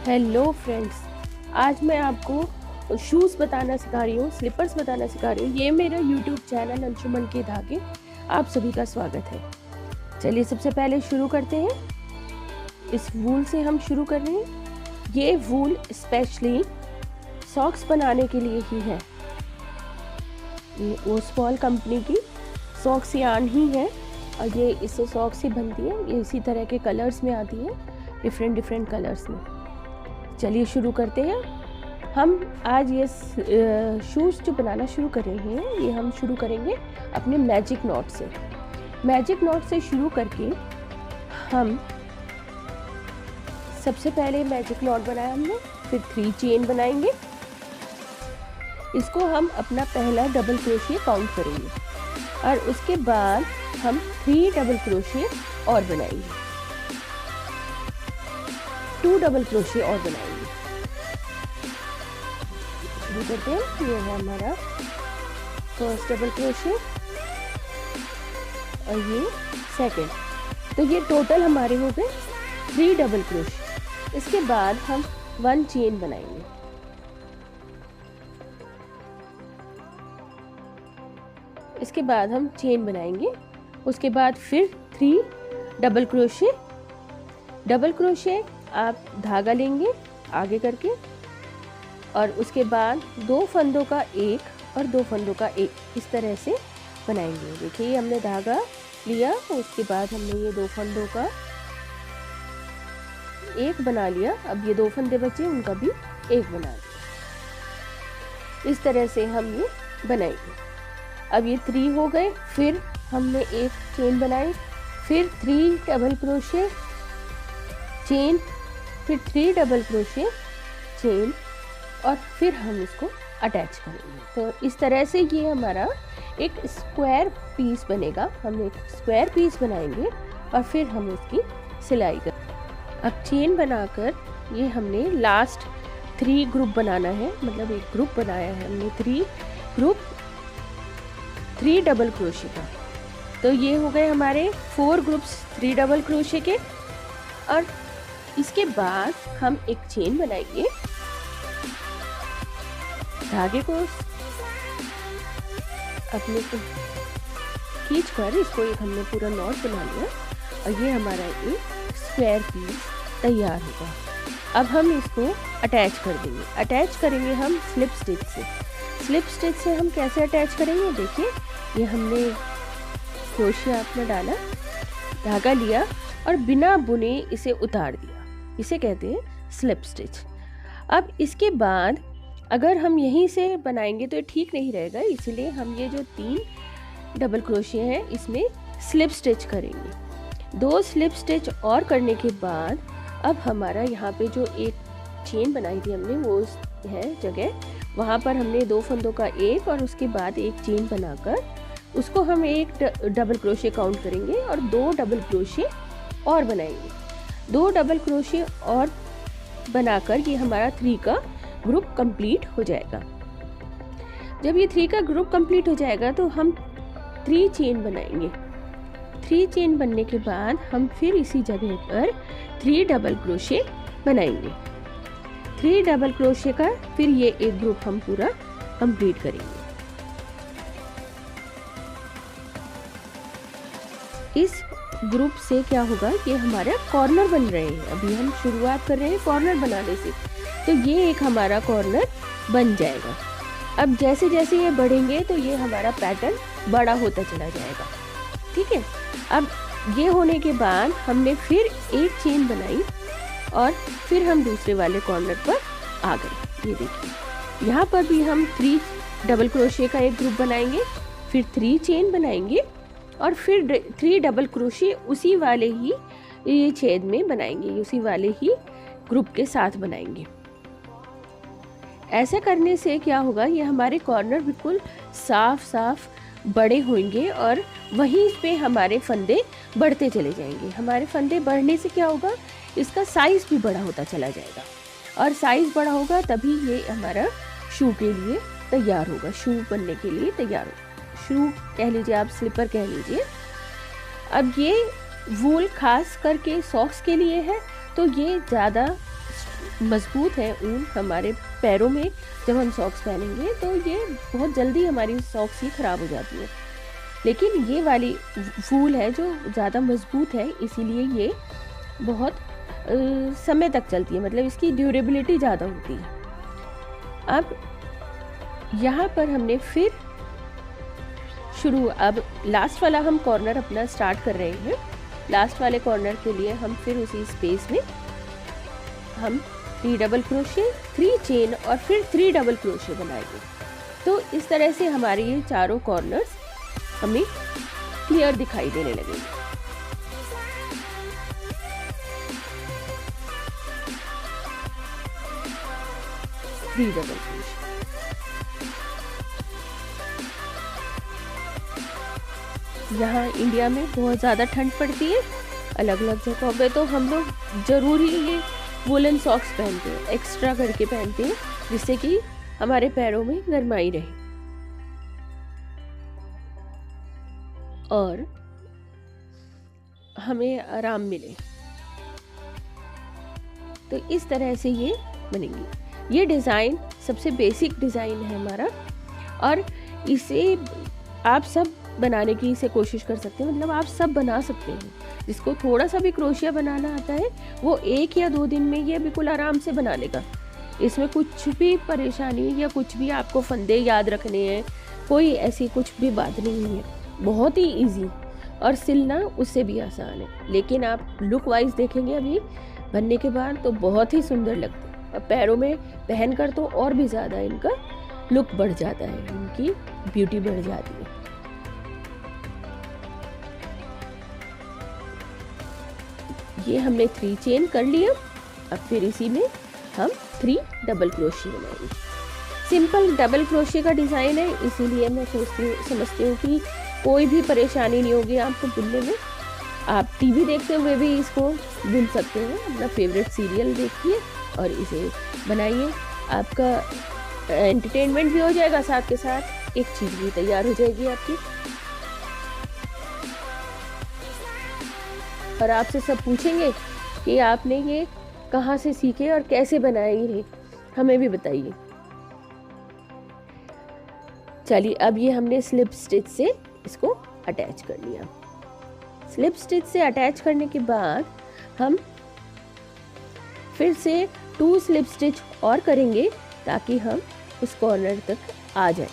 Hello friends, आज मैं आपको शूज़ बताना सिखा रही हूँ, स्लीपर्स बताना सिखा रही हूँ। ये मेरा यूट्यूब चैनल अंशुमन के धागे, आप सभी का स्वागत है। चलिए सबसे पहले शुरू करते हैं। इस वूल से हम शुरू कर रहे हैं। ये वूल स्पेशली सॉक्स बनाने के लिए ही है। ये ओसवाल कंपनी की सॉक्स यार्न ही है और ये इससे सॉक्स ही बनती है। ये इसी तरह के कलर्स में आती है, डिफरेंट कलर्स में। चलिए शुरू करते हैं। हम आज ये शूज़ जो बनाना शुरू कर रहे हैं, ये हम शुरू करेंगे अपने मैजिक नॉट से। मैजिक नॉट से शुरू करके हम सबसे पहले मैजिक नॉट बनाया हमने, फिर 3 चेन बनाएंगे। इसको हम अपना पहला डबल क्रोशिया काउंट करेंगे और उसके बाद हम 3 डबल क्रोशिया और बनाएंगे, 2 डबल क्रोशिया और बनाएंगे। शुरू करते हैं। ये है हमारा फर्स्ट डबल क्रोशिया और ये सेकंड। तो ये टोटल हमारे हो गए 3 डबल क्रोशिया। इसके बाद हम 1 चेन बनाएंगे। इसके बाद हम चेन बनाएंगे। उसके बाद फिर 3 डबल क्रोशिया। डबल क्रोशिया आप धागा लेंगे आगे करके और उसके बाद 2 फंदों का एक और 2 फंदों का एक, इस तरह से बनाएंगे। देखिए ये हमने धागा लिया, उसके बाद हमने ये 2 फंदों का एक बना लिया। अब ये 2 फंदे बचे, उनका भी एक बना लिया। इस तरह से हम ये बनाएंगे। अब ये 3 हो गए। फिर हमने एक चेन बनाई, फिर 3 डबल क्रोशिया चेन, फिर 3 डबल क्रोशिया चेन और फिर हम इसको अटैच करेंगे। तो इस तरह से ये हमारा एक स्क्वायर पीस बनेगा। हम एक स्क्वायर पीस बनाएंगे और फिर हम इसकी सिलाई करेंगे। अब चेन बनाकर ये हमने लास्ट 3 ग्रुप बनाना है, मतलब एक ग्रुप बनाया है हमने 3 ग्रुप 3 डबल क्रोशिया का। तो ये हो गए हमारे 4 ग्रुप्स 3 डबल क्रोशिया के। और इसके बाद हम एक चेन बनाएंगे, धागे को अपने को खींच कर इसको एक हमने पूरा नॉट बना लिया और ये हमारा एक स्क्वायर पीस तैयार होगा। अब हम इसको अटैच कर देंगे। अटैच करेंगे हम स्लिप स्टिच से। स्लिप स्टिच से हम कैसे अटैच करेंगे, देखिए ये हमने क्रोशिया अपना डाला, धागा लिया और बिना बुने इसे उतार दिया। इसे कहते हैं स्लिप स्टिच। अब इसके बाद अगर हम यहीं से बनाएंगे तो ये ठीक नहीं रहेगा, इसलिए हम ये जो 3 डबल क्रोशिया हैं इसमें स्लिप स्टिच करेंगे। 2 स्लिप स्टिच और करने के बाद अब हमारा यहाँ पे जो एक चेन बनाई थी हमने, वो है जगह, वहाँ पर हमने 2 फंदों का एक और उसके बाद एक चेन बनाकर उसको हम एक डबल क्रोशिया काउंट करेंगे और 2 डबल क्रोशिया और बनाएंगे। 2 डबल क्रोशिया और बनाकर ये हमारा 3 का ग्रुप कंप्लीट हो जाएगा। जब ये 3 का ग्रुप कंप्लीट हो जाएगा तो हम 3 चेन बनाएंगे। 3 चेन बनने के बाद हम फिर इसी जगह पर 3 डबल क्रोशिया बनाएंगे। 3 डबल क्रोशिया का फिर ये एक ग्रुप हम पूरा कंप्लीट करेंगे। इस ग्रुप से क्या होगा, ये हमारा कॉर्नर बन रहे हैं। अभी हम शुरुआत कर रहे हैं कॉर्नर बनाने से, तो ये एक हमारा कॉर्नर बन जाएगा। अब जैसे जैसे ये बढ़ेंगे तो ये हमारा पैटर्न बड़ा होता चला जाएगा। ठीक है। अब ये होने के बाद हमने फिर एक चेन बनाई और फिर हम दूसरे वाले कॉर्नर पर आ गए। ये देखिए यहाँ पर भी हम 3 डबल क्रोशिया का एक ग्रुप बनाएंगे, फिर 3 चेन बनाएंगे और फिर 3 डबल क्रोशिया उसी वाले ही ये छेद में बनाएंगे, उसी वाले ही ग्रुप के साथ बनाएंगे। ऐसा करने से क्या होगा, ये हमारे कॉर्नर बिल्कुल साफ साफ बड़े होंगे और वहीं पे हमारे फंदे बढ़ते चले जाएंगे। हमारे फंदे बढ़ने से क्या होगा, इसका साइज़ भी बड़ा होता चला जाएगा और साइज़ बड़ा होगा तभी ये हमारा शू के लिए तैयार होगा, शू बनने के लिए तैयार होगा। शू कह लीजिए आप, स्लीपर कह लीजिए। अब ये वूल खास करके सॉक्स के लिए है, तो ये ज़्यादा मज़बूत है ऊन हमारे पैरों में जब हम सॉक्स पहनेंगे तो ये बहुत जल्दी हमारी सॉक्स ही ख़राब हो जाती है। लेकिन ये वाली वूल है जो ज़्यादा मज़बूत है, इसीलिए ये बहुत समय तक चलती है, मतलब इसकी ड्यूरेबिलिटी ज़्यादा होती है। अब यहाँ पर हमने फिर अब लास्ट वाला हम कॉर्नर अपना स्टार्ट कर रहे हैं। लास्ट वाले कॉर्नर के लिए हम फिर उसी स्पेस में हम 3 डबल क्रोशे, 3 चेन और फिर 3 डबल क्रोशे बनाएंगे। तो इस तरह से हमारे ये चारों कॉर्नर्स हमें क्लियर दिखाई देने लगेंगे। थ्री डबल क्रोशे, यहाँ इंडिया में बहुत ज़्यादा ठंड पड़ती है, अलग अलग जगहों पे तो हम लोग ज़रूरी ये वुलन सॉक्स पहनते हैं, एक्स्ट्रा करके पहनते हैं, जिससे कि हमारे पैरों में गर्माई रहे और हमें आराम मिले। तो इस तरह से ये बनेंगी। ये डिज़ाइन सबसे बेसिक डिज़ाइन है हमारा और इसे आप सब बनाने की इसे कोशिश कर सकते हैं, मतलब आप सब बना सकते हैं। जिसको थोड़ा सा भी क्रोशिया बनाना आता है वो 1 या 2 दिन में ये बिल्कुल आराम से बना लेगा। इसमें कुछ भी परेशानी या कुछ भी आपको फंदे याद रखने हैं, कोई ऐसी कुछ भी बात नहीं है। बहुत ही इजी और सिलना उससे भी आसान है। लेकिन आप लुक वाइज देखेंगे अभी बनने के बाद तो बहुत ही सुंदर लगता है और पैरों में पहनकर तो और भी ज़्यादा इनका लुक बढ़ जाता है, इनकी ब्यूटी बढ़ जाती है। ये हमने 3 चेन कर लिया। अब फिर इसी में हम 3 डबल क्रोशे बनाएंगे। सिंपल डबल क्रोशे का डिज़ाइन है, इसीलिए मैं समझती हूँ कि कोई भी परेशानी नहीं होगी आपको बुनने में। आप टीवी देखते हुए भी इसको बुन सकते हैं, अपना फेवरेट सीरियल देखिए और इसे बनाइए। आपका एंटरटेनमेंट भी हो जाएगा, साथ के साथ एक चीज़ भी तैयार हो जाएगी आपकी। और आपसे सब पूछेंगे कि आपने ये कहाँ से सीखे और कैसे बनाए, ये हमें भी बताइए। चलिए अब ये हमने स्लिप स्टिच से इसको अटैच कर लिया। स्लिप स्टिच से अटैच करने के बाद हम फिर से 2 स्लिप स्टिच और करेंगे ताकि हम उस कॉर्नर तक आ जाए।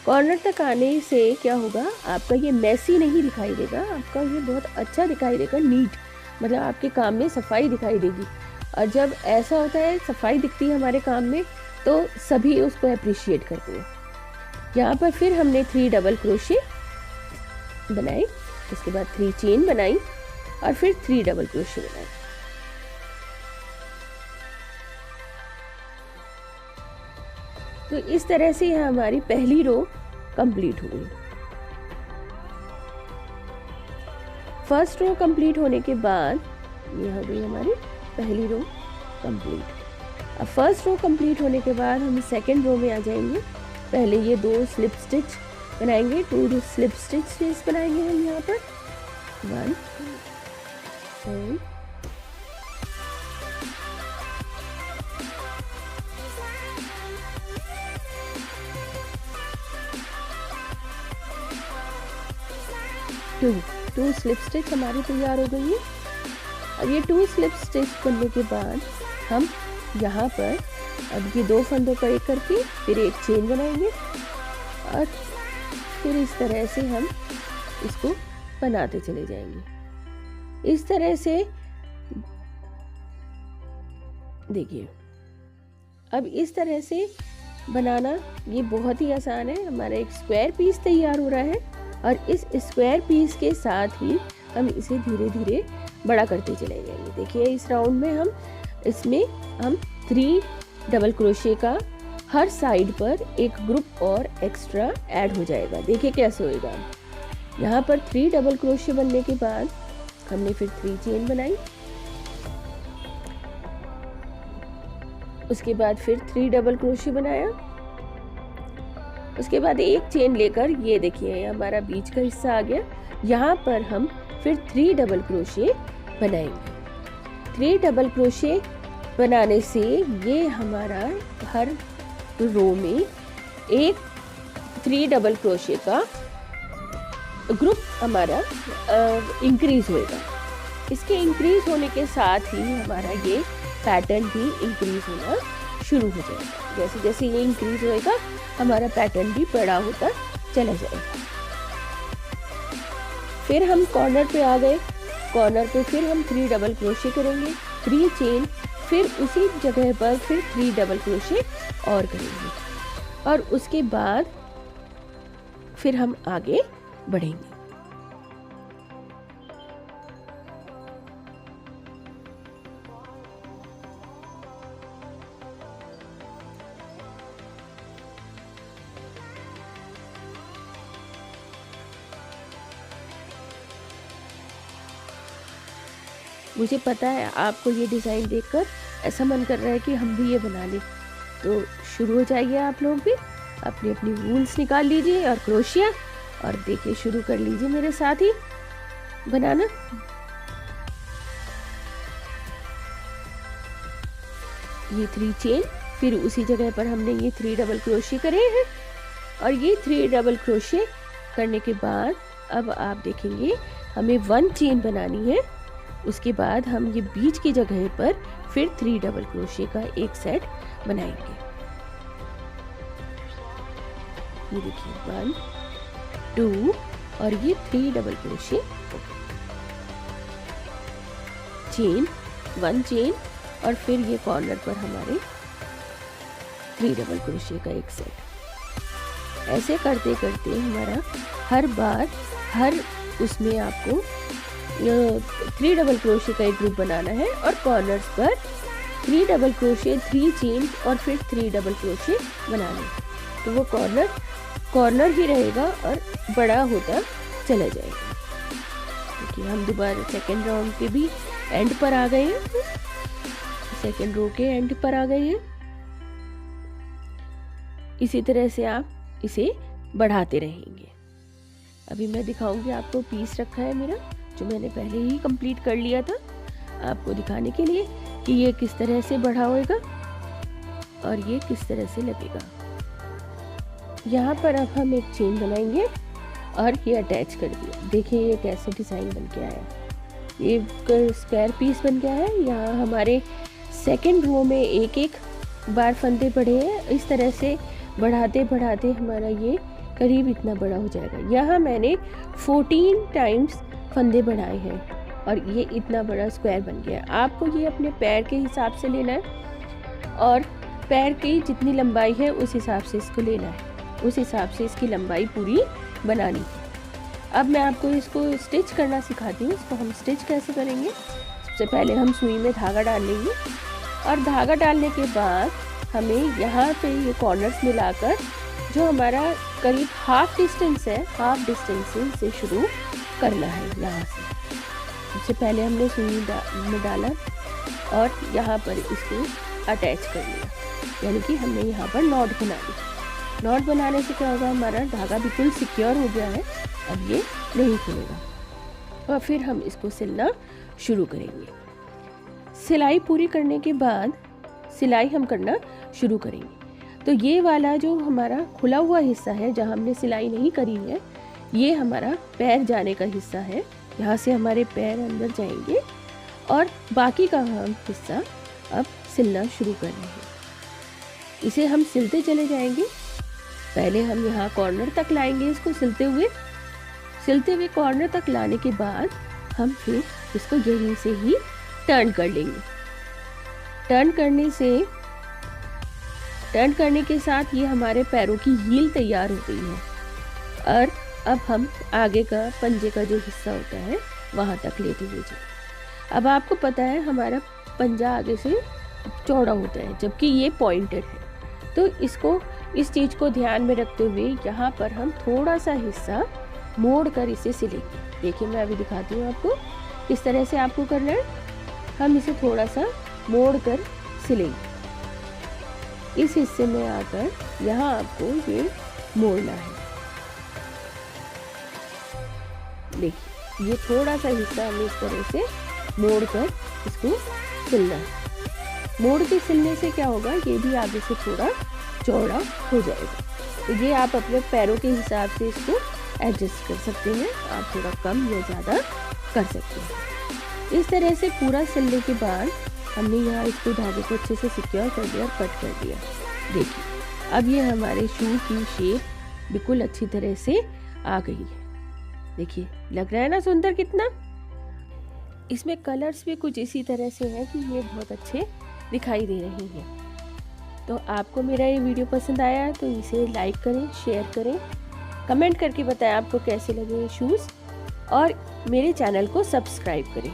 कॉर्नर तक आने से क्या होगा, आपका ये मैसी नहीं दिखाई देगा, आपका ये बहुत अच्छा दिखाई देगा, नीट, मतलब आपके काम में सफाई दिखाई देगी। और जब ऐसा होता है, सफाई दिखती है हमारे काम में, तो सभी उसको अप्रिशिएट करते हैं। यहाँ पर फिर हमने 3 डबल क्रोशे बनाए, उसके बाद 3 चेन बनाई और फिर 3 डबल क्रोशे बनाए। तो इस तरह से हमारी पहली रो कंप्लीट हो गई। फर्स्ट रो कंप्लीट होने के बाद ये हो गई हमारी पहली रो कंप्लीट। अब फर्स्ट रो कंप्लीट होने के बाद हम सेकंड रो में आ जाएंगे। पहले ये 2 स्लिप स्टिच बनाएंगे, 2 स्लिप स्टिच बनाएंगे हम यहाँ पर 1 2 2 स्लिप स्टिच हमारी तैयार हो गई है। अब ये 2 स्लिप स्टिच करने के बाद हम यहाँ पर अब ये 2 फंदों का एक करके फिर एक चेन बनाएंगे और फिर इस तरह से हम इसको बनाते चले जाएंगे। इस तरह से देखिए, अब इस तरह से बनाना ये बहुत ही आसान है। हमारा एक स्क्वायर पीस तैयार हो रहा है और इस स्क्वायर पीस के साथ ही हम इसे धीरे धीरे बड़ा करते चले जाएंगे। देखिए इस राउंड में इसमें हम 3 डबल क्रोशे का हर साइड पर एक ग्रुप और एक्स्ट्रा ऐड हो जाएगा। देखिए कैसे होएगा। यहाँ पर 3 डबल क्रोशे बनने के बाद हमने फिर 3 चेन बनाई, उसके बाद फिर 3 डबल क्रोशे बनाया, उसके बाद एक चेन लेकर ये देखिए हमारा बीच का हिस्सा आ गया। यहाँ पर हम फिर 3 डबल क्रोशे बनाएंगे। 3 डबल क्रोशे बनाने से ये हमारा हर रो में एक 3 डबल क्रोशे का ग्रुप हमारा इंक्रीज होएगा। इसके इंक्रीज होने के साथ ही हमारा ये पैटर्न भी इंक्रीज होना शुरू हो जाएगा। जैसे जैसे ये इंक्रीज होएगा हमारा पैटर्न भी बड़ा होता चला जाएगा। फिर हम कॉर्नर पे आ गए। कॉर्नर पे फिर हम 3 डबल क्रोशे करेंगे, 3 चेन, फिर उसी जगह पर फिर 3 डबल क्रोशे और करेंगे और उसके बाद फिर हम आगे बढ़ेंगे। मुझे पता है आपको ये डिज़ाइन देखकर ऐसा मन कर रहा है कि हम भी ये बना लें, तो शुरू हो जाइए। आप लोग भी अपनी अपनी वूल्स निकाल लीजिए और क्रोशिया और देखिए शुरू कर लीजिए मेरे साथ ही बनाना। ये 3 चेन, फिर उसी जगह पर हमने ये 3 डबल क्रोशे करे हैं और ये 3 डबल क्रोशे करने के बाद अब आप देखेंगे हमें 1 चेन बनानी है। उसके बाद हम ये बीच की जगह पर फिर 3 डबल क्रोशे का एक सेट बनाएंगे। ये देखिए 1 2 और ये 3 डबल क्रोशे, चेन 1 चेन और फिर ये कॉर्नर पर हमारे 3 डबल क्रोशे का एक सेट। ऐसे करते करते हमारा हर बार हर उसमें आपको 3 डबल क्रोशे का एक ग्रुप बनाना है और कॉर्नर्स पर 3 डबल क्रोशे, 3 चेन और फिर 3 डबल क्रोशे बनाने। तो वो कॉर्नर ही रहेगा और बड़ा होता चला जाएगा। देखिए हम दोबारा सेकेंड राउंड के भी एंड पर आ गए हैं, सेकेंड रो के एंड पर आ गए हैं। इसी तरह से आप इसे बढ़ाते रहेंगे। अभी मैं दिखाऊंगी आपको पीस रखा है मेरा, जो मैंने पहले ही कंप्लीट कर लिया था, आपको दिखाने के लिए कि ये किस तरह से बढ़ा होएगा और ये किस तरह से लगेगा। यहाँ पर अब हम एक चेन बनाएंगे और ये अटैच कर दिया। देखिए ये कैसे डिज़ाइन बन के आया, ये स्क्वायर पीस बन गया है। यहाँ हमारे सेकेंड रो में एक एक बार फंदे पड़े हैं। इस तरह से बढ़ाते बढ़ाते हमारा ये करीब इतना बड़ा हो जाएगा। यहाँ मैंने 14 टाइम्स फंदे बढ़ाए हैं और ये इतना बड़ा स्क्वायर बन गया। आपको ये अपने पैर के हिसाब से लेना है और पैर की जितनी लंबाई है उस हिसाब से इसको लेना है, उस हिसाब से इसकी लंबाई पूरी बनानी है। अब मैं आपको इसको स्टिच करना सिखाती हूँ। इसको हम स्टिच कैसे करेंगे। सबसे पहले हम सुई में धागा डाल लेंगे और धागा डालने के बाद हमें यहाँ पे ये कॉर्नर्स मिलाकर जो हमारा करीब हाफ डिस्टेंस है, हाफ डिस्टेंस से शुरू करना है। यहाँ से सबसे पहले हमने सुई में डाला और यहाँ पर इसको अटैच कर लिया, यानी कि हमने यहाँ पर नॉट बना ली। नॉट बनाने से क्या होगा, हमारा धागा बिल्कुल सिक्योर हो गया है, अब ये नहीं खुलेगा। और फिर हम इसको सिलना शुरू करेंगे। सिलाई पूरी करने के बाद सिलाई हम करना शुरू करेंगे। तो ये वाला जो हमारा खुला हुआ हिस्सा है, जहाँ हमने सिलाई नहीं करी है, ये हमारा पैर जाने का हिस्सा है। यहाँ से हमारे पैर अंदर जाएंगे और बाकी का हम हिस्सा अब सिलना शुरू कर रहे हैं। इसे हम सिलते चले जाएंगे। पहले हम यहाँ कॉर्नर तक लाएंगे इसको सिलते हुए कॉर्नर तक लाने के बाद हम फिर इसको यहीं से ही टर्न कर लेंगे। टर्न करने के साथ ये हमारे पैरों की हील तैयार हो गई है और अब हम आगे का पंजे का जो हिस्सा होता है वहाँ तक लेते हुए जाए। अब आपको पता है हमारा पंजा आगे से चौड़ा होता है जबकि ये पॉइंटेड है, तो इस चीज़ को ध्यान में रखते हुए यहाँ पर हम थोड़ा सा हिस्सा मोड़ कर इसे सिलेंगे। देखिए मैं अभी दिखाती हूँ आपको किस तरह से आपको करना है। हम इसे थोड़ा सा मोड़ कर सिलेंगे। इस हिस्से में आकर यहाँ आपको ये मोड़ना है। देखिए ये थोड़ा सा हिस्सा हमें इस तरह से मोड़ कर इसको सिलना है। मोड़ के सिलने से क्या होगा, ये भी आगे से थोड़ा चौड़ा हो जाएगा। तो ये आप अपने पैरों के हिसाब से इसको एडजस्ट कर सकते हैं, आप थोड़ा कम या ज़्यादा कर सकते हैं। इस तरह से पूरा सिलने के बाद हमने यहाँ इसको धागे को अच्छे से सिक्योर कर दिया और कट कर दिया। देखिए अब ये हमारे शू की शेप बिल्कुल अच्छी तरह से आ गई है। देखिए लग रहा है ना सुंदर कितना। इसमें कलर्स भी कुछ इसी तरह से हैं कि ये बहुत अच्छे दिखाई दे रहे हैं। तो आपको मेरा ये वीडियो पसंद आया है तो इसे लाइक करें, शेयर करें, कमेंट करके बताएं आपको कैसे लगे ये शूज़, और मेरे चैनल को सब्सक्राइब करें।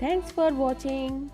Thanks for watching.